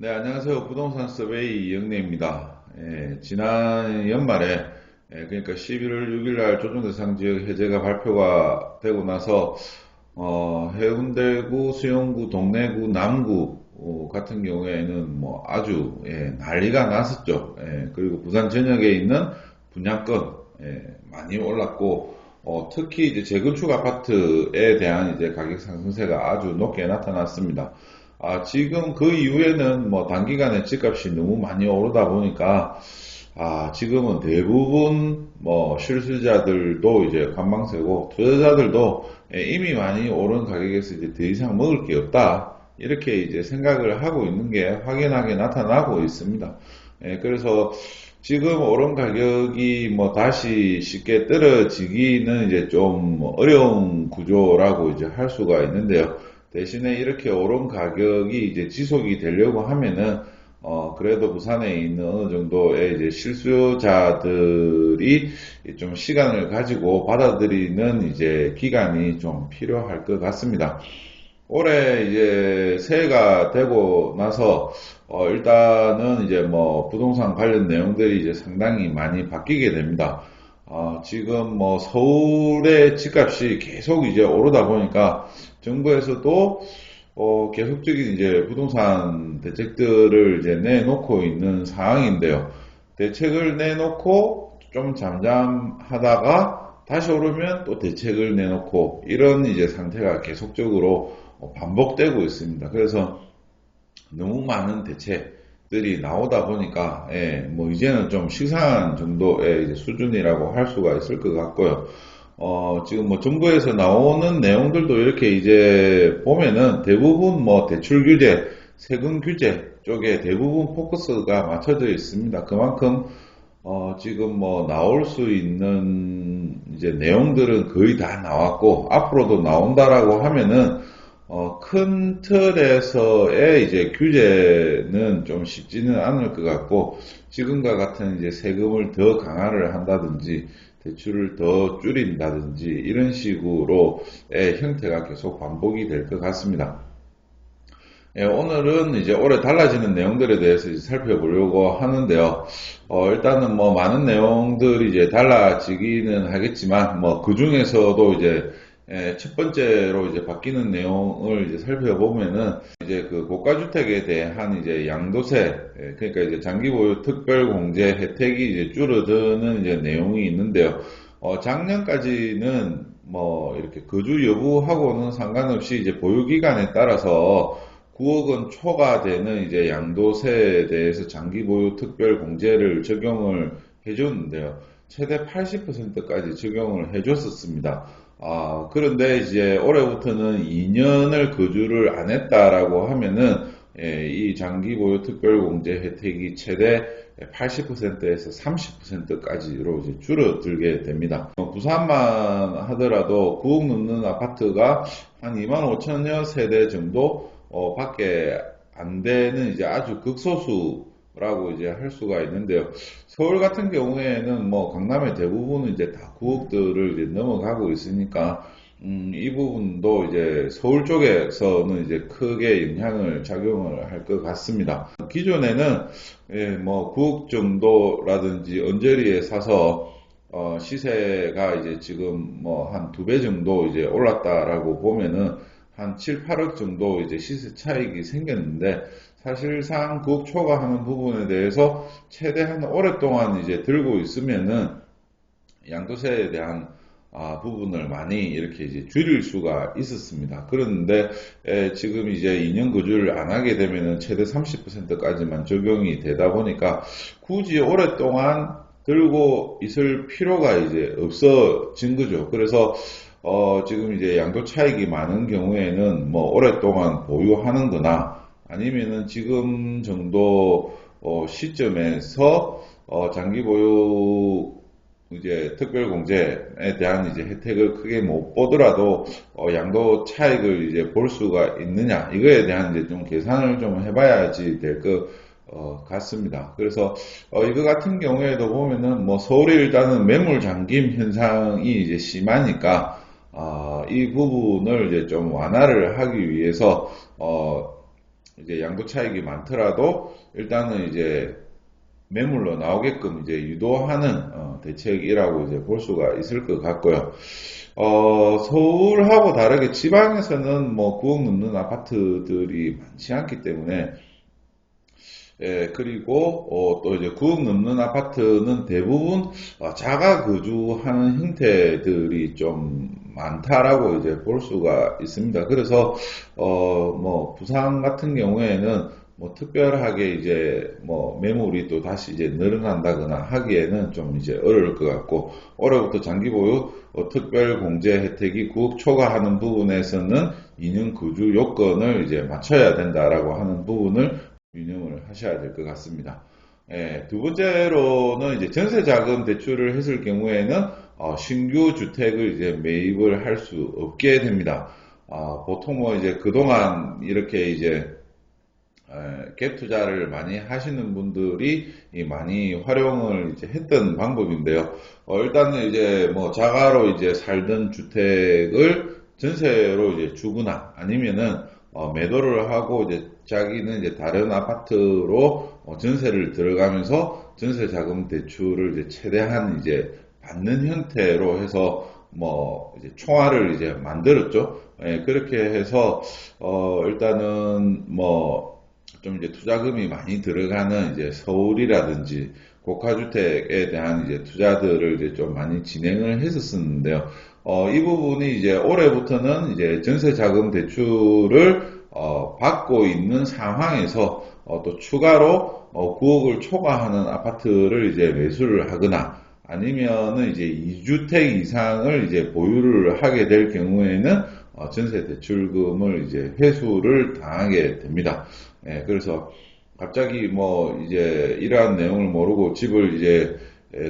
네, 안녕하세요. 부동산 서베이 이영래입니다. 지난 연말에, 그러니까 11월 6일 날 조정대상 지역 해제가 발표가 되고 나서, 해운대구, 수영구, 동래구, 남구, 같은 경우에는 뭐 아주, 난리가 났었죠. 그리고 부산 전역에 있는 분양권, 많이 올랐고, 특히 이제 재건축 아파트에 대한 이제 가격 상승세가 아주 높게 나타났습니다. 지금 그 이후에는 뭐 단기간에 집값이 너무 많이 오르다 보니까, 지금은 대부분 뭐 실수자들도 이제 관망세고, 투자자들도 이미 많이 오른 가격에서 이제 더 이상 먹을 게 없다. 이렇게 이제 생각을 하고 있는 게 확연하게 나타나고 있습니다. 그래서 지금 오른 가격이 뭐 다시 쉽게 떨어지기는 이제 좀 어려운 구조라고 이제 할 수가 있는데요. 대신에 이렇게 오른 가격이 이제 지속이 되려고 하면은, 그래도 부산에 있는 어느 정도의 이제 실수요자들이 좀 시간을 가지고 받아들이는 이제 기간이 좀 필요할 것 같습니다. 올해 이제 새해가 되고 나서 일단은 이제 뭐 부동산 관련 내용들이 이제 상당히 많이 바뀌게 됩니다. 지금 뭐 서울의 집값이 계속 이제 오르다 보니까 정부에서도 계속적인 이제 부동산 대책들을 이제 내놓고 있는 상황인데요. 대책을 내놓고 좀 잠잠하다가 다시 오르면 또 대책을 내놓고 이런 이제 상태가 계속적으로 반복되고 있습니다. 그래서 너무 많은 대책들이 나오다 보니까 뭐 이제는 좀 식상한 정도의 이제 수준이라고 할 수가 있을 것 같고요. 지금 뭐 정부에서 나오는 내용들도 이렇게 이제 보면은 대부분 뭐 대출 규제, 세금 규제 쪽에 대부분 포커스가 맞춰져 있습니다. 그만큼 지금 뭐 나올 수 있는 이제 내용들은 거의 다 나왔고 앞으로도 나온다라고 하면은 큰 틀에서의 이제 규제는 좀 쉽지는 않을 것 같고 지금과 같은 이제 세금을 더 강화를 한다든지 대출을 더 줄인다든지 이런 식으로의 형태가 계속 반복이 될 것 같습니다. 오늘은 이제 올해 달라지는 내용들에 대해서 이제 살펴보려고 하는데요. 일단은 뭐 많은 내용들이 이제 달라지기는 하겠지만, 뭐 그 중에서도 이제 첫 번째로 이제 바뀌는 내용을 이제 살펴보면은 이제 그 고가주택에 대한 이제 양도세, 그러니까 이제 장기보유 특별공제 혜택이 이제 줄어드는 이제 내용이 있는데요. 작년까지는 뭐 이렇게 거주 여부하고는 상관없이 이제 보유기간에 따라서 9억 원 초과되는 이제 양도세에 대해서 장기보유 특별공제를 적용을 해줬는데요. 최대 80%까지 적용을 해줬었습니다. 그런데 이제 올해부터는 2년을 거주를 안 했다라고 하면은 이 장기보유 특별공제 혜택이 최대 80%에서 30%까지로 이제 줄어들게 됩니다. 부산만 하더라도 9억 넘는 아파트가 한 2만 5천여 세대 정도 밖에 안 되는 이제 아주 극소수라고 이제 할 수가 있는데요. 서울 같은 경우에는 뭐 강남의 대부분은 이제 다 9억들을 이제 넘어가고 있으니까 이 부분도 이제 서울 쪽에서는 이제 크게 영향을 작용을 할 것 같습니다. 기존에는 뭐 9억 정도라든지 언저리에 사서 시세가 이제 지금 뭐 한 2배 정도 이제 올랐다라고 보면은 한 7, 8억 정도 이제 시세 차익이 생겼는데 사실상 9억 초과하는 부분에 대해서 최대한 오랫동안 이제 들고 있으면은 양도세에 대한 부분을 많이 이렇게 이제 줄일 수가 있었습니다. 그런데 지금 이제 2년 거주를 안 하게 되면은 최대 30%까지만 적용이 되다 보니까 굳이 오랫동안 들고 있을 필요가 이제 없어진 거죠. 그래서 지금 이제 양도 차익이 많은 경우에는 뭐 오랫동안 보유하는 거나 아니면은 지금 정도 시점에서 장기 보유 이제 특별공제에 대한 이제 혜택을 크게 못 보더라도 양도 차익을 이제 볼 수가 있느냐 이거에 대한 이제 좀 계산을 좀 해봐야지 될 것 같습니다. 그래서 이거 같은 경우에도 보면은 뭐 서울이 일단은 매물 잠김 현상이 이제 심하니까 이 부분을 이제 좀 완화를 하기 위해서 이제 양도 차익이 많더라도 일단은 이제 매물로 나오게끔 이제 유도하는 대책이라고 이제 볼 수가 있을 것 같고요. 서울하고 다르게 지방에서는 뭐 9억 넘는 아파트들이 많지 않기 때문에 그리고 또 이제 9억 넘는 아파트는 대부분 자가 거주하는 형태들이 좀 많다라고 이제 볼 수가 있습니다. 그래서 뭐 부산 같은 경우에는 뭐 특별하게 이제 뭐 매물이 또 다시 이제 늘어난다거나 하기에는 좀 이제 어려울 것 같고, 올해부터 장기 보유 특별 공제 혜택이 9억 초과하는 부분에서는 2년 거주 요건을 이제 맞춰야 된다라고 하는 부분을 유념을 하셔야 될 것 같습니다. 두 번째로는 이제 전세자금 대출을 했을 경우에는 신규 주택을 이제 매입을 할 수 없게 됩니다. 보통 뭐 이제 그동안 이렇게 이제 갭 투자를 많이 하시는 분들이 많이 활용을 이제 했던 방법인데요. 일단은 이제 뭐 자가로 이제 살던 주택을 전세로 이제 주거나 아니면은 매도를 하고 이제 자기는 이제 다른 아파트로 전세를 들어가면서 전세 자금 대출을 이제 최대한 이제 받는 형태로 해서 뭐 이제 총알을 이제 만들었죠. 그렇게 해서 일단은 뭐 좀 이제 투자금이 많이 들어가는 이제 서울이라든지 고가주택에 대한 이제 투자들을 이제 좀 많이 진행을 했었는데요. 이 부분이 이제 올해부터는 이제 전세자금 대출을 받고 있는 상황에서 또 추가로 9억을 초과하는 아파트를 이제 매수를 하거나 아니면은 이제 2주택 이상을 이제 보유를 하게 될 경우에는 전세 대출금을 이제 회수를 당하게 됩니다. 그래서 갑자기 뭐 이제 이러한 내용을 모르고 집을 이제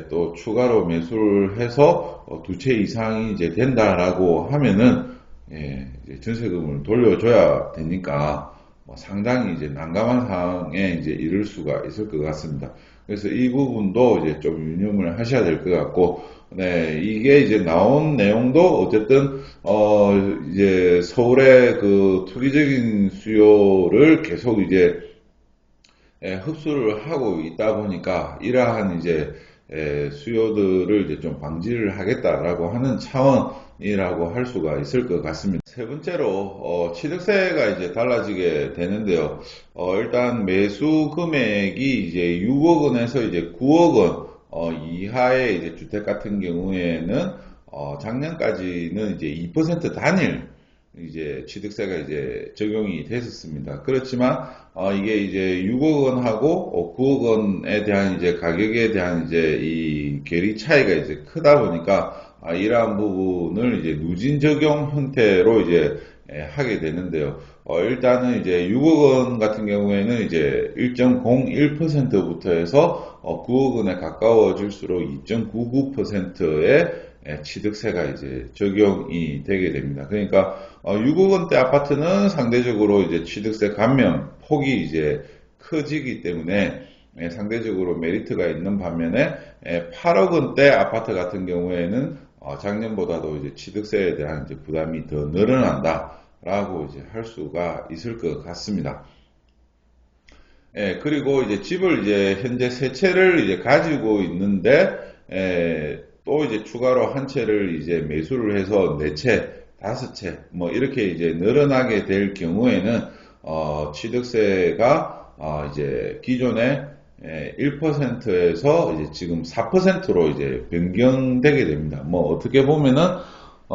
또 추가로 매수를 해서 두 채 이상이 이제 된다라고 하면은 이제 전세금을 돌려줘야 되니까 뭐 상당히 이제 난감한 상황에 이제 이를 수가 있을 것 같습니다. 그래서 이 부분도 이제 좀 유념을 하셔야 될 것 같고, 이게 이제 나온 내용도 어쨌든 이제 서울의 그 투기적인 수요를 계속 이제 흡수를 하고 있다 보니까 이러한 이제 수요들을 이제 좀 방지를 하겠다라고 하는 차원이라고 할 수가 있을 것 같습니다. 세 번째로 취득세가 이제 달라지게 되는데요. 일단 매수 금액이 이제 6억 원에서 이제 9억 원 이하의 이제 주택 같은 경우에는 작년까지는 이제 2% 단일 이제 취득세가 이제 적용이 됐었습니다. 그렇지만 이게 이제 6억 원하고 9억 원에 대한 이제 가격에 대한 이제 이 괴리 차이가 이제 크다 보니까 이러한 부분을 이제 누진 적용 형태로 이제 하게 되는데요. 일단은 이제 6억 원 같은 경우에는 이제 1.01%부터 해서 9억 원에 가까워질수록 2.99%의 취득세가 이제 적용이 되게 됩니다. 그러니까 6억 원대 아파트는 상대적으로 이제 취득세 감면 폭이 이제 커지기 때문에 상대적으로 메리트가 있는 반면에 8억 원대 아파트 같은 경우에는 작년보다도 이제 취득세에 대한 이제 부담이 더 늘어난다라고 이제 할 수가 있을 것 같습니다. 그리고 이제 집을 이제 현재 세 채를 이제 가지고 있는데 또 이제 추가로 한 채를 이제 매수를 해서 네 채, 다섯 채, 뭐 이렇게 이제 늘어나게 될 경우에는 취득세가 이제 기존의 1%에서 이제 지금 4%로 이제 변경되게 됩니다. 뭐 어떻게 보면은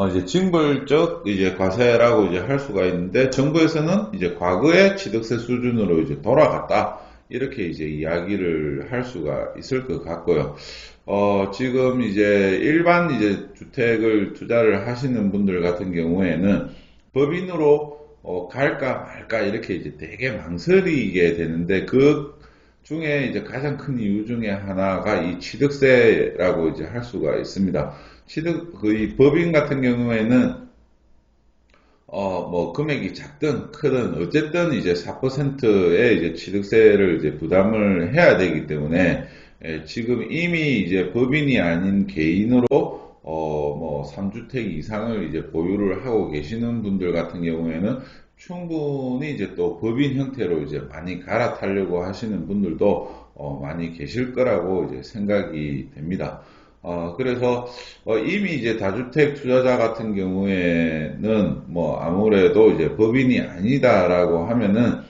이제 징벌적 이제 과세라고 이제 할 수가 있는데, 정부에서는 이제 과거의 취득세 수준으로 이제 돌아갔다, 이렇게 이제 이야기를 할 수가 있을 것 같고요. 지금 이제 일반 이제 주택을 투자를 하시는 분들 같은 경우에는 법인으로 갈까 말까 이렇게 이제 되게 망설이게 되는데, 그 중에 이제 가장 큰 이유 중에 하나가 이 취득세라고 이제 할 수가 있습니다. 이 법인 같은 경우에는 뭐 금액이 작든 크든 어쨌든 이제 4%의 이제 취득세를 이제 부담을 해야 되기 때문에 지금 이미 이제 법인이 아닌 개인으로 뭐 3주택 이상을 이제 보유를 하고 계시는 분들 같은 경우에는 충분히 이제 또 법인 형태로 이제 많이 갈아타려고 하시는 분들도 많이 계실 거라고 이제 생각이 됩니다. 그래서 이미 이제 다주택 투자자 같은 경우에는 뭐 아무래도 이제 법인이 아니다라고 하면은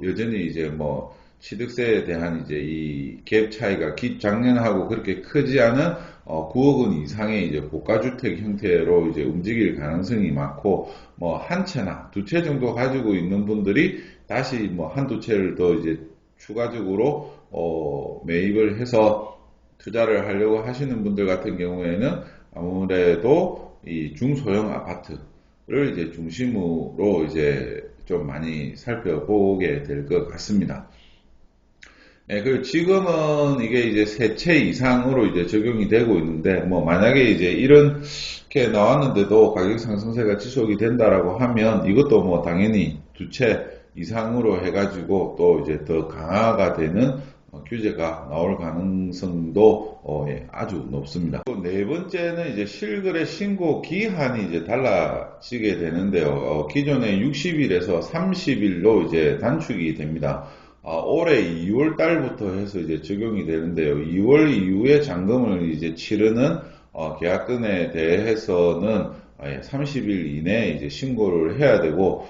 여전히 이제 뭐 취득세에 대한 이제 이 갭 차이가 작년하고 그렇게 크지 않은 9억 원 이상의 이제 고가주택 형태로 이제 움직일 가능성이 많고 뭐 한 채나 두 채 정도 가지고 있는 분들이 다시 뭐 한두 채를 더 이제 추가적으로 매입을 해서 투자를 하려고 하시는 분들 같은 경우에는 아무래도 이 중소형 아파트를 이제 중심으로 이제 좀 많이 살펴보게 될 것 같습니다. 예, 그리고 지금은 이게 이제 세 채 이상으로 이제 적용이 되고 있는데, 뭐, 만약에 이제 이렇게 나왔는데도 가격 상승세가 지속이 된다라고 하면 이것도 뭐 당연히 두 채 이상으로 해가지고 또 이제 더 강화가 되는 규제가 나올 가능성도 예, 아주 높습니다. 또 네 번째는 이제 실거래 신고 기한이 이제 달라지게 되는데요. 기존에 60일에서 30일로 이제 단축이 됩니다. 올해 2월 달부터 해서 이제 적용이 되는데요. 2월 이후에 잔금을 이제 치르는 계약건에 대해서는 30일 이내에 이제 신고를 해야 되고,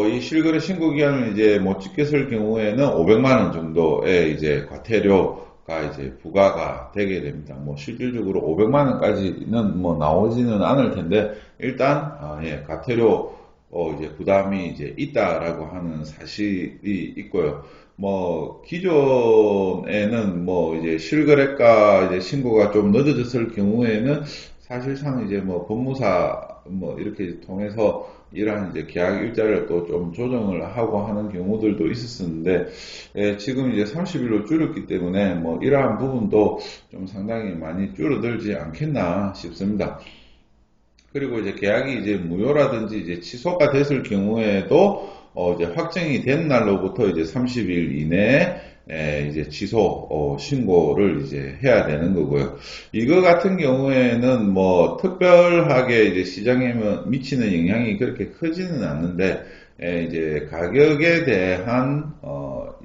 이 실거래 신고 기한을 이제 못 지켰을 경우에는 500만 원 정도의 이제 과태료가 이제 부과가 되게 됩니다. 뭐 실질적으로 500만 원까지는 뭐 나오지는 않을 텐데 일단 과태료 이제 부담이 이제 있다라고 하는 사실이 있고요. 뭐 기존에는 뭐 이제 실거래가 이제 신고가 좀 늦어졌을 경우에는 사실상 이제 뭐 법무사 뭐 이렇게 통해서 이러한 이제 계약 일자를 또 좀 조정을 하고 하는 경우들도 있었는데 지금 이제 30일로 줄였기 때문에 뭐 이러한 부분도 좀 상당히 많이 줄어들지 않겠나 싶습니다. 그리고 이제 계약이 이제 무효라든지 이제 취소가 됐을 경우에도 이제 확정이 된 날로부터 이제 30일 이내에 이제 취소 신고를 이제 해야 되는 거고요. 이거 같은 경우에는 뭐 특별하게 이제 시장에 미치는 영향이 그렇게 크지는 않는데 이제 가격에 대한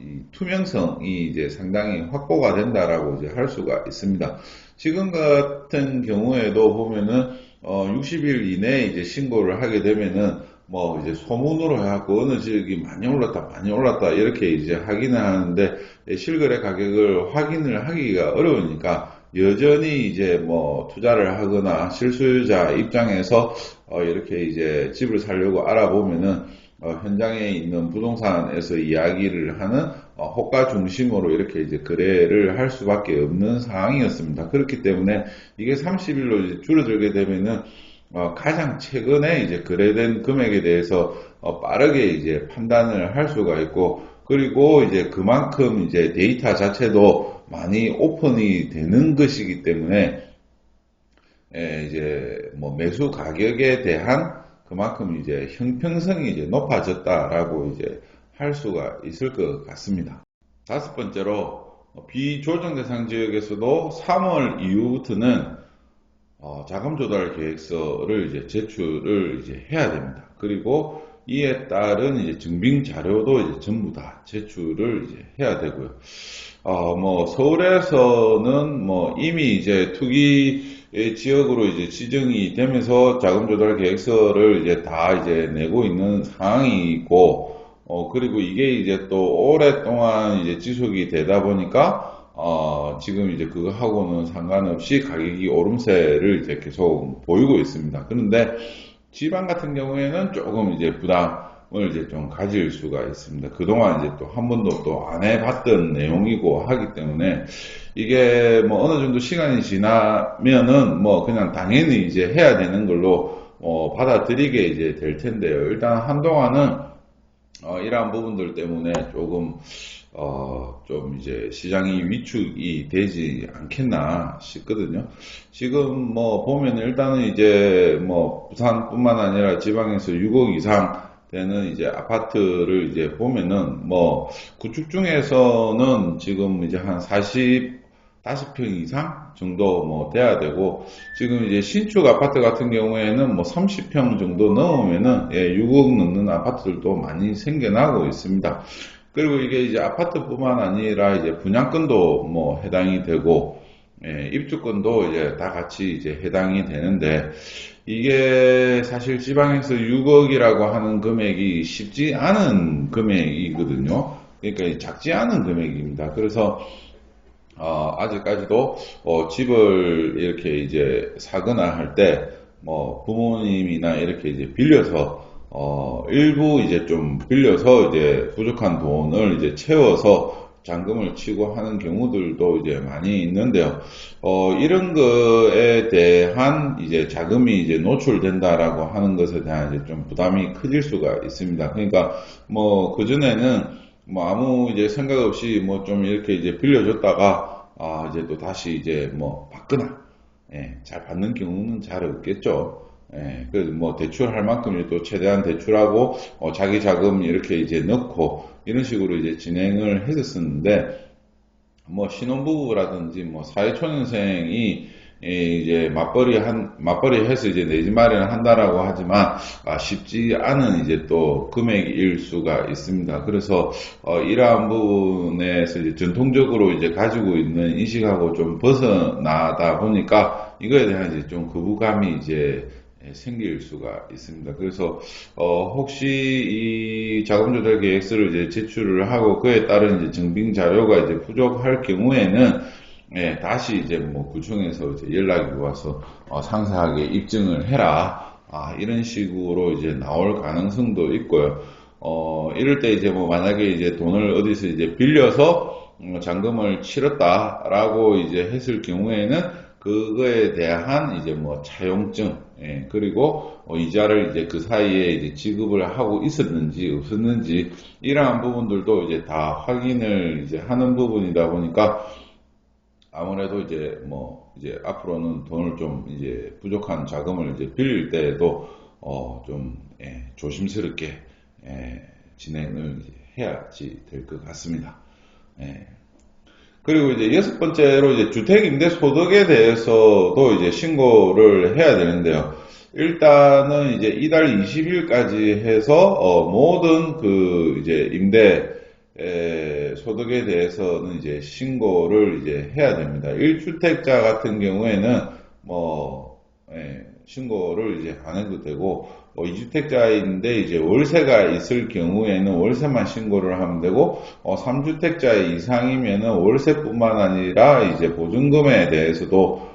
이 투명성이 이제 상당히 확보가 된다라고 이제 할 수가 있습니다. 지금 같은 경우에도 보면은 60일 이내에 이제 신고를 하게 되면은 뭐 이제 소문으로 해갖고 어느 지역이 많이 올랐다 많이 올랐다 이렇게 이제 하기는 하는데 실거래 가격을 확인을 하기가 어려우니까 여전히 이제 뭐 투자를 하거나 실소유자 입장에서 이렇게 이제 집을 사려고 알아보면은 현장에 있는 부동산에서 이야기를 하는 호가 중심으로 이렇게 이제 거래를 할 수밖에 없는 상황이었습니다. 그렇기 때문에 이게 30일로 이제 줄어들게 되면은 가장 최근에 이제 거래된 금액에 대해서 빠르게 이제 판단을 할 수가 있고 그리고 이제 그만큼 이제 데이터 자체도 많이 오픈이 되는 것이기 때문에 이제 뭐 매수 가격에 대한 그만큼 이제 형평성이 이제 높아졌다라고 이제 할 수가 있을 것 같습니다. 다섯 번째로 비조정 대상 지역에서도 3월 이후부터는 자금 조달 계획서를 이제 제출을 이제 해야 됩니다. 그리고 이에 따른 이제 증빙 자료도 이제 전부 다 제출을 이제 해야 되고요. 뭐 서울에서는 뭐 이미 이제 투기 지역으로 이제 지정이 되면서 자금 조달 계획서를 이제 다 이제 내고 있는 상황이고, 그리고 이게 이제 또 오랫동안 이제 지속이 되다 보니까 지금 이제 그거하고는 상관없이 가격이 오름세를 이제 계속 보이고 있습니다. 그런데 지방 같은 경우에는 조금 이제 부담을 이제 좀 가질 수가 있습니다. 그동안 이제 또 한 번도 또 안 해봤던 내용이고 하기 때문에 이게 뭐 어느 정도 시간이 지나면은 뭐 그냥 당연히 이제 해야 되는 걸로 받아들이게 이제 될 텐데요. 일단 한동안은 이러한 부분들 때문에 조금 좀 이제 시장이 위축이 되지 않겠나 싶거든요. 지금 뭐 보면 일단은 이제 뭐 부산뿐만 아니라 지방에서 6억 이상 되는 이제 아파트를 이제 보면은 뭐 구축 중에서는 지금 이제 한 40, 50평 이상 정도 뭐 돼야 되고, 지금 이제 신축 아파트 같은 경우에는 뭐 30평 정도 넘으면은 6억 넘는 아파트들도 많이 생겨나고 있습니다. 그리고 이게 이제 아파트뿐만 아니라 이제 분양권도 뭐 해당이 되고, 입주권도 이제 다 같이 이제 해당이 되는데, 이게 사실 지방에서 6억이라고 하는 금액이 쉽지 않은 금액이거든요. 그러니까 작지 않은 금액입니다. 그래서 아직까지도 집을 이렇게 이제 사거나 할 때 뭐 부모님이나 이렇게 이제 빌려서 일부 이제 좀 빌려서 이제 부족한 돈을 이제 채워서 잔금을 치고 하는 경우들도 이제 많이 있는데요. 이런 거에 대한 이제 자금이 이제 노출된다라고 하는 것에 대한 이제 좀 부담이 커질 수가 있습니다. 그러니까 뭐 그전에는 뭐 아무 이제 생각 없이 뭐 좀 이렇게 이제 빌려줬다가 이제 또 다시 이제 뭐 받거나 잘 받는 경우는 잘 없겠죠. 그래서 뭐 대출할 만큼 또 최대한 대출하고 자기 자금 이렇게 이제 넣고 이런 식으로 이제 진행을 했었는데, 뭐 신혼부부라든지 뭐 사회초년생이 이제 맞벌이 해서 이제 내 집 마련을 한다라고 하지만 쉽지 않은 이제 또 금액일 수가 있습니다. 그래서 이러한 부분에서 이제 전통적으로 이제 가지고 있는 인식하고 좀 벗어나다 보니까 이거에 대한 이제 좀 거부감이 이제 생길 수가 있습니다. 그래서 혹시 이 자금조달 계획서를 이제 제출을 하고 그에 따른 이제 증빙 자료가 이제 부족할 경우에는 다시 이제 뭐 구청에서 이제 연락이 와서 상세하게 입증을 해라. 이런 식으로 이제 나올 가능성도 있고요. 이럴 때 이제 뭐 만약에 이제 돈을 어디서 이제 빌려서 잔금을 치렀다라고 이제 했을 경우에는 그거에 대한 이제 뭐 차용증, 그리고 이자를 이제 그 사이에 이제 지급을 하고 있었는지 없었는지 이러한 부분들도 이제 다 확인을 이제 하는 부분이다 보니까 아무래도 이제 뭐 이제 앞으로는 돈을 좀 이제 부족한 자금을 이제 빌릴 때에도 좀 조심스럽게 진행을 이제 해야지 될 것 같습니다. 예. 그리고 이제 여섯 번째로 이제 주택임대소득에 대해서도 이제 신고를 해야 되는데요. 일단은 이제 이달 20일까지 해서 모든 그 이제 임대 소득에 대해서는 이제 신고를 이제 해야 됩니다. 1주택자 같은 경우에는 뭐 신고를 이제 안 해도 되고, 2주택자인데 이제 월세가 있을 경우에는 월세만 신고를 하면 되고, 3주택자 이상이면은 월세뿐만 아니라 이제 보증금에 대해서도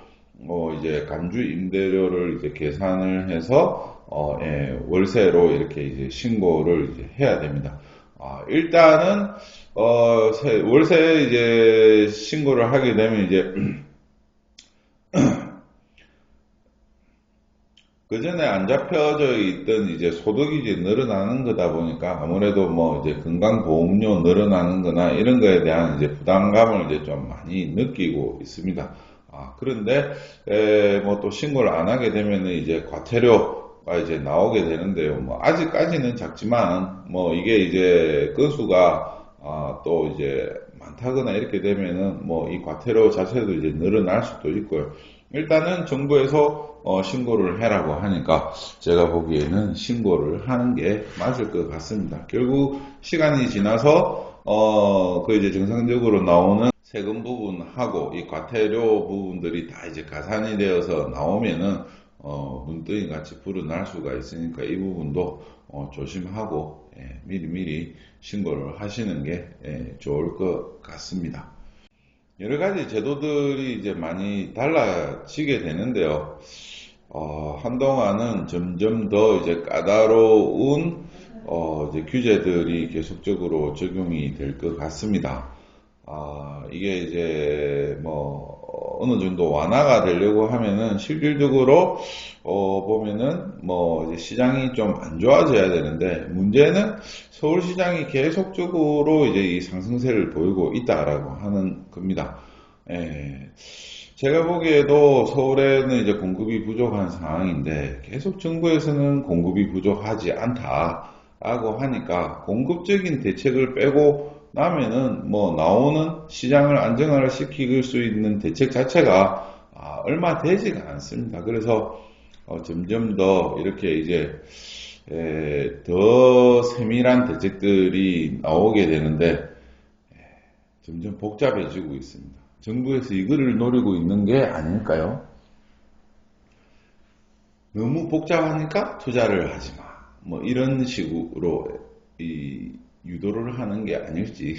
이제 간주 임대료를 이제 계산을 해서 월세로 이렇게 이제 신고를 이제 해야 됩니다. 일단은 월세 이제 신고를 하게 되면 이제 그 전에 안 잡혀져 있던 이제 소득이 이제 늘어나는 거다 보니까 아무래도 뭐 이제 건강보험료 늘어나는 거나 이런 거에 대한 이제 부담감을 이제 좀 많이 느끼고 있습니다. 그런데 뭐 또 신고를 안 하게 되면은 이제 과태료가 이제 나오게 되는데요. 뭐 아직까지는 작지만 뭐 이게 이제 건수가 또 이제 많다거나 이렇게 되면은 뭐 이 과태료 자체도 이제 늘어날 수도 있고요. 일단은 정부에서 신고를 해라고 하니까 제가 보기에는 신고를 하는 게 맞을 것 같습니다. 결국 시간이 지나서 그 이제 정상적으로 나오는 세금 부분하고 이 과태료 부분들이 다 이제 가산이 되어서 나오면은 눈덩이 같이 불어날 수가 있으니까 이 부분도 조심하고 미리미리 신고를 하시는 게 좋을 것 같습니다. 여러 가지 제도들이 이제 많이 달라지게 되는데요. 한동안은 점점 더 이제 까다로운 이제 규제들이 계속적으로 적용이 될 것 같습니다. 이게 이제 뭐 어느 정도 완화가 되려고 하면은 실질적으로 보면은 뭐 이제 시장이 좀 안 좋아져야 되는데, 문제는 서울시장이 계속적으로 이제 이 상승세를 보이고 있다라고 하는 겁니다. 예. 제가 보기에도 서울에는 이제 공급이 부족한 상황인데 계속 정부에서는 공급이 부족하지 않다라고 하니까 공급적인 대책을 빼고 나면은 뭐 나오는 시장을 안정화를 시킬 수 있는 대책 자체가 얼마 되지가 않습니다. 그래서 점점 더 이렇게 이제 더 세밀한 대책들이 나오게 되는데 점점 복잡해지고 있습니다. 정부에서 이거를 노리고 있는 게 아닐까요? 너무 복잡하니까 투자를 하지 마. 뭐 이런 식으로 유도를 하는 게 아닐지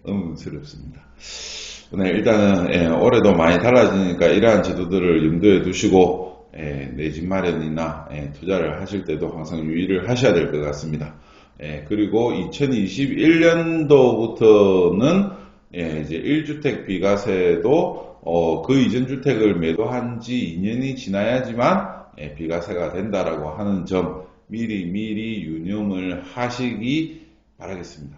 의문스럽습니다. 네, 일단은 올해도 많이 달라지니까 이러한 제도들을 염두에 두시고 내 집 마련이나 투자를 하실 때도 항상 유의를 하셔야 될 것 같습니다. 그리고 2021년도부터는 이제 1주택 비과세도 그 이전 주택을 매도한 지 2년이 지나야지만 비과세가 된다라고 하는 점 미리 유념을 하시기 바라겠습니다.